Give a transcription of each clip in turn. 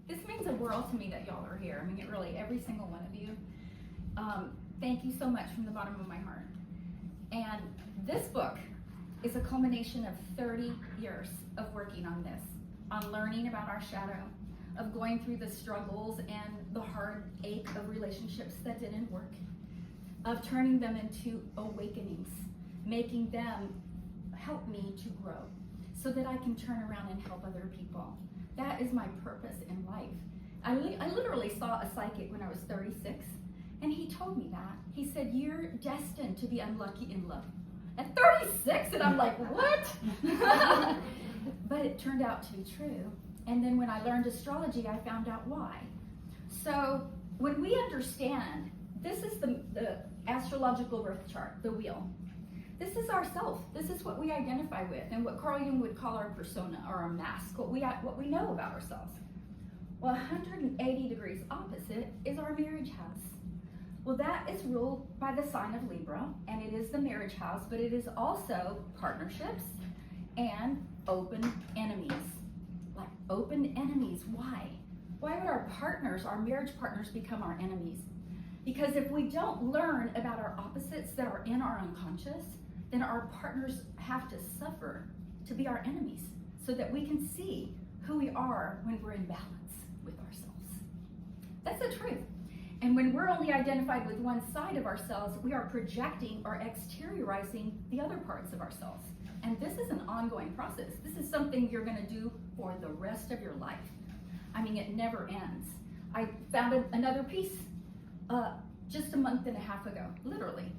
This means the world to me that y'all are here. I mean, it really, every single one of you. Thank you so much from the bottom of my heart. And this book is a culmination of 30 years of working on this, on learning about our shadow, of going through the struggles and the heartache of relationships that didn't work, of turning them into awakenings, making them help me to grow so that I can turn around and help other people. That is my purpose in life. I literally saw a psychic when I was 36, and he told me that. He said, you're destined to be unlucky in love. At 36, and I'm like, what? But it turned out to be true. And then when I learned astrology, I found out why. So when we understand, this is the astrological birth chart, the wheel. This is ourself. This is what we identify with, and what Carl Jung would call our persona, or our mask, what we know about ourselves. Well, 180 degrees opposite is our marriage house. Well, that is ruled by the sign of Libra, and it is the marriage house, but it is also partnerships and open enemies. Like open enemies, why? Why would our partners, our marriage partners, become our enemies? Because if we don't learn about our opposites that are in our unconscious, then our partners have to suffer to be our enemies so that we can see who we are when we're in balance with ourselves. That's the truth. And when we're only identified with one side of ourselves, we are projecting or exteriorizing the other parts of ourselves. And this is an ongoing process. This is something you're going to do for the rest of your life. I mean, it never ends. I found another piece just a month and a half ago, literally.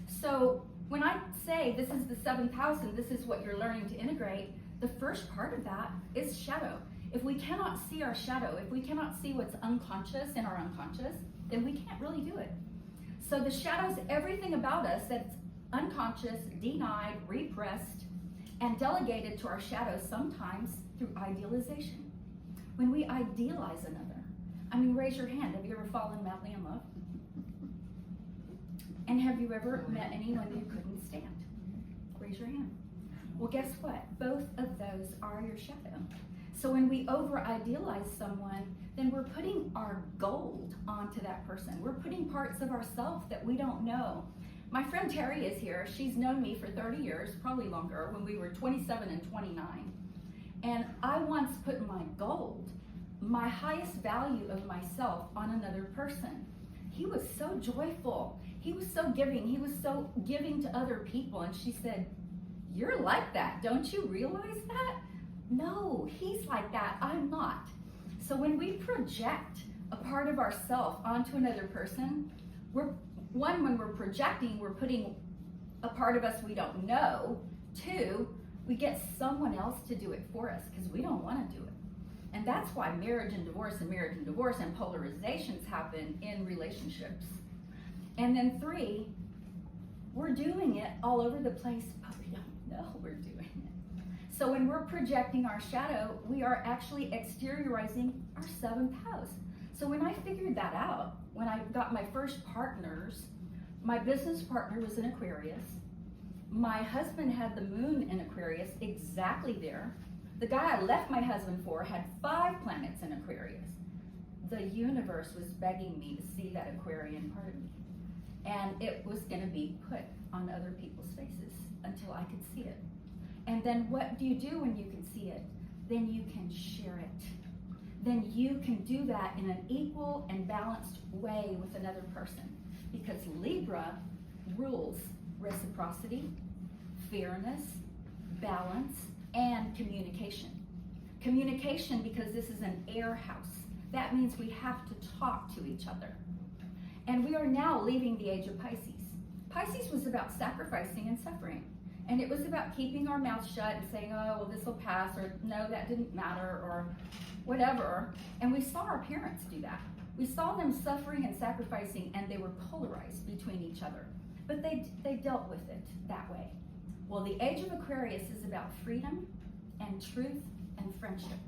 So when I say this is the 7th house and this is what you're learning to integrate, the first part of that is shadow. If we cannot see our shadow, if we cannot see what's unconscious in our unconscious, then we can't really do it. So the shadow is everything about us that's unconscious, denied, repressed, and delegated to our shadow sometimes through idealization. When we idealize another, I mean, raise your hand. Have you ever fallen madly in love? And have you ever met anyone you couldn't stand? Raise your hand. Well, guess what? Both of those are your shadow. So when we over-idealize someone, then we're putting our gold onto that person. We're putting parts of ourselves that we don't know. My friend Terry is here. She's known me for 30 years, probably longer, when we were 27 and 29. And I once put my gold, my highest value of myself, on another person. He was so joyful. He was so giving. He was so giving to other people. And she said, you're like that. Don't you realize that? No, he's like that. I'm not. So when we project a part of ourselves onto another person, when we're projecting, we're putting a part of us we don't know. 2, we get someone else to do it for us because we don't want to do it. And that's why marriage and divorce and polarizations happen in relationships. And then 3, we're doing it all over the place, but we don't know we're doing it. So when we're projecting our shadow, we are actually exteriorizing our 7th house. So when I figured that out, when I got my first partners, my business partner was in Aquarius. My husband had the moon in Aquarius, exactly there. The guy I left my husband for had 5 planets in Aquarius. The universe was begging me to see that Aquarian part of me. And it was going to be put on other people's faces until I could see it. And then what do you do when you can see it? Then you can share it. Then you can do that in an equal and balanced way with another person. Because Libra rules reciprocity, fairness, balance, and communication. Communication, because this is an air house. That means we have to talk to each other. And we are now leaving the age of Pisces. Pisces was about sacrificing and suffering. And it was about keeping our mouth shut and saying, oh, well, this will pass, or no, that didn't matter, or whatever. And we saw our parents do that. We saw them suffering and sacrificing, and they were polarized between each other. But they dealt with it that way. Well, the Age of Aquarius is about freedom and truth and friendship.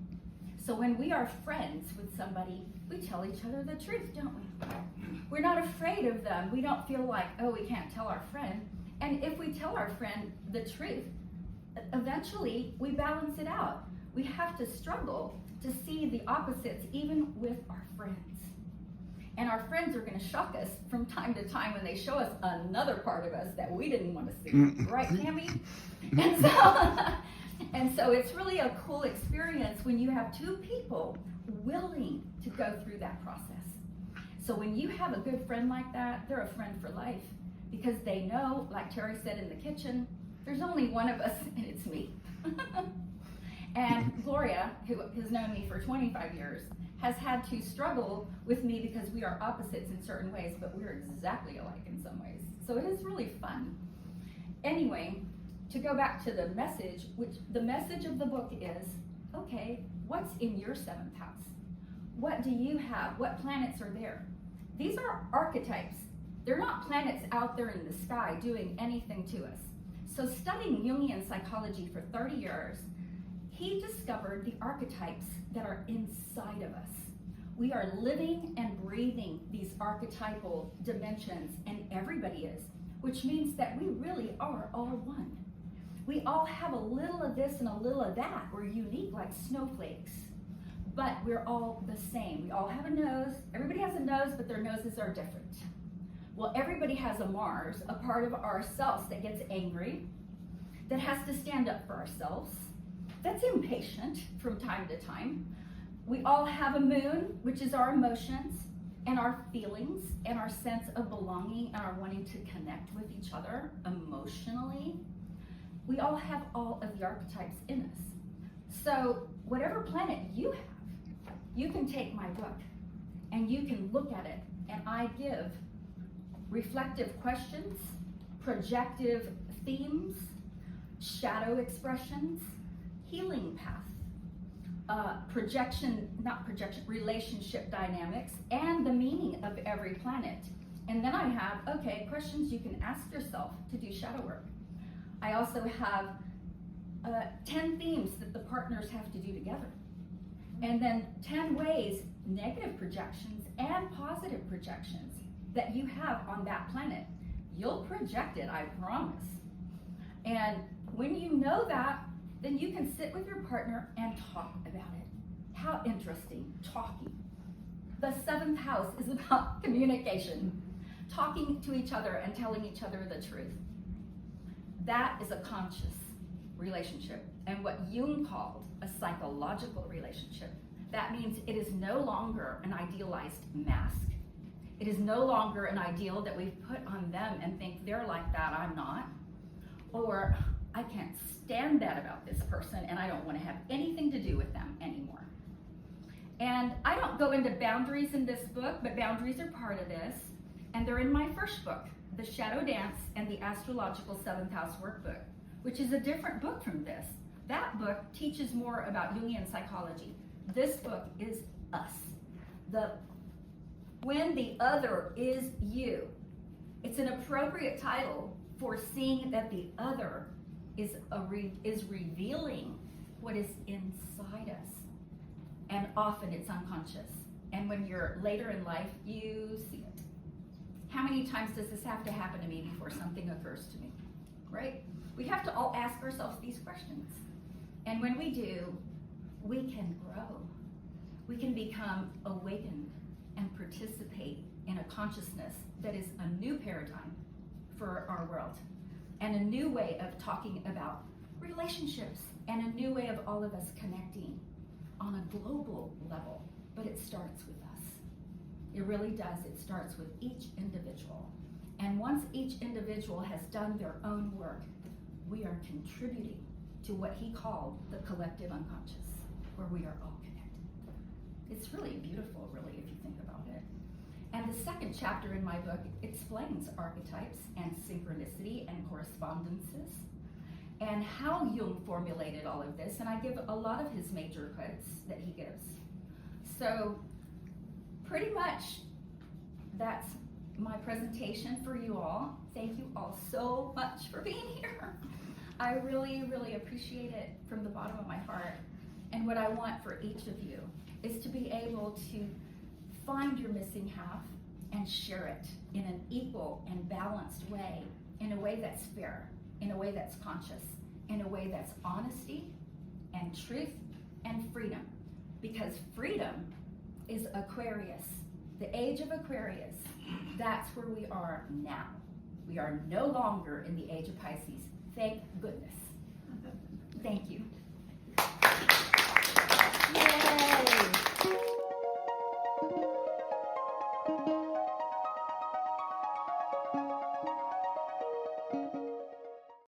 So when we are friends with somebody, we tell each other the truth, don't we? We're not afraid of them. We don't feel like, oh, we can't tell our friend. And if we tell our friend the truth, eventually we balance it out. We have to struggle to see the opposites even with our friends. And our friends are going to shock us from time to time when they show us another part of us that we didn't want to see. Right, Tammy? And so it's really a cool experience when you have two people willing to go through that process. So when you have a good friend like that, they're a friend for life, because they know, like Terry said in the kitchen, there's only one of us, and it's me. And Gloria, who has known me for 25 years, has had to struggle with me because we are opposites in certain ways, but we're exactly alike in some ways. So it is really fun. Anyway, to go back to the message, which the message of the book is, okay, what's in your seventh house? What do you have? What planets are there? These are archetypes. They're not planets out there in the sky doing anything to us. So studying Jungian psychology for 30 years, he discovered the archetypes that are inside of us. We are living and breathing these archetypal dimensions, and everybody is, which means that we really are all one. We all have a little of this and a little of that. We're unique like snowflakes, but we're all the same. We all have a nose. Everybody has a nose, but their noses are different. Well, everybody has a Mars, a part of ourselves that gets angry, that has to stand up for ourselves, that's impatient from time to time. We all have a moon, which is our emotions and our feelings and our sense of belonging and our wanting to connect with each other emotionally. We all have all of the archetypes in us. So whatever planet you have, you can take my book and you can look at it, and I give reflective questions, projective themes, shadow expressions, healing path, relationship dynamics, and the meaning of every planet. And then I have, okay, questions you can ask yourself to do shadow work. I also have 10 themes that the partners have to do together. And then 10 ways, negative projections and positive projections, that you have on that planet. You'll project it, I promise. And when you know that, then you can sit with your partner and talk about it. How interesting, talking. The seventh house is about communication, talking to each other and telling each other the truth. That is a conscious relationship, and what Jung called a psychological relationship. That means it is no longer an idealized mask. It is no longer an ideal that we've put on them and think they're like that, I'm not. Or I can't stand that about this person and I don't want to have anything to do with them anymore. And I don't go into boundaries in this book, but boundaries are part of this. And they're in my first book, The Shadow Dance and the Astrological Seventh House Workbook, which is a different book from this. That book teaches more about Jungian psychology. This book is us. When the other is you. It's an appropriate title for seeing that the other is revealing what is inside us. And often it's unconscious. And when you're later in life, you see it. How many times does this have to happen to me before something occurs to me, right? We have to all ask ourselves these questions. And when we do, we can grow. We can become awakened and participate in a consciousness that is a new paradigm for our world, and a new way of talking about relationships, and a new way of all of us connecting on a global level. But it starts with us. It really does. It starts with each individual. And once each individual has done their own work, we are contributing to what he called the collective unconscious, where we are all connected. It's really beautiful, really, if you think about it. And the second chapter in my book explains archetypes and synchronicity and correspondences, and how Jung formulated all of this. And I give a lot of his major quotes that he gives. So pretty much that's my presentation for you all. Thank you all so much for being here. I really, really appreciate it from the bottom of my heart. And what I want for each of you is to be able to find your missing half and share it in an equal and balanced way, in a way that's fair, in a way that's conscious, in a way that's honesty and truth and freedom. Because freedom is Aquarius, the age of Aquarius. That's where we are now. We are no longer in the age of Pisces. Thank goodness.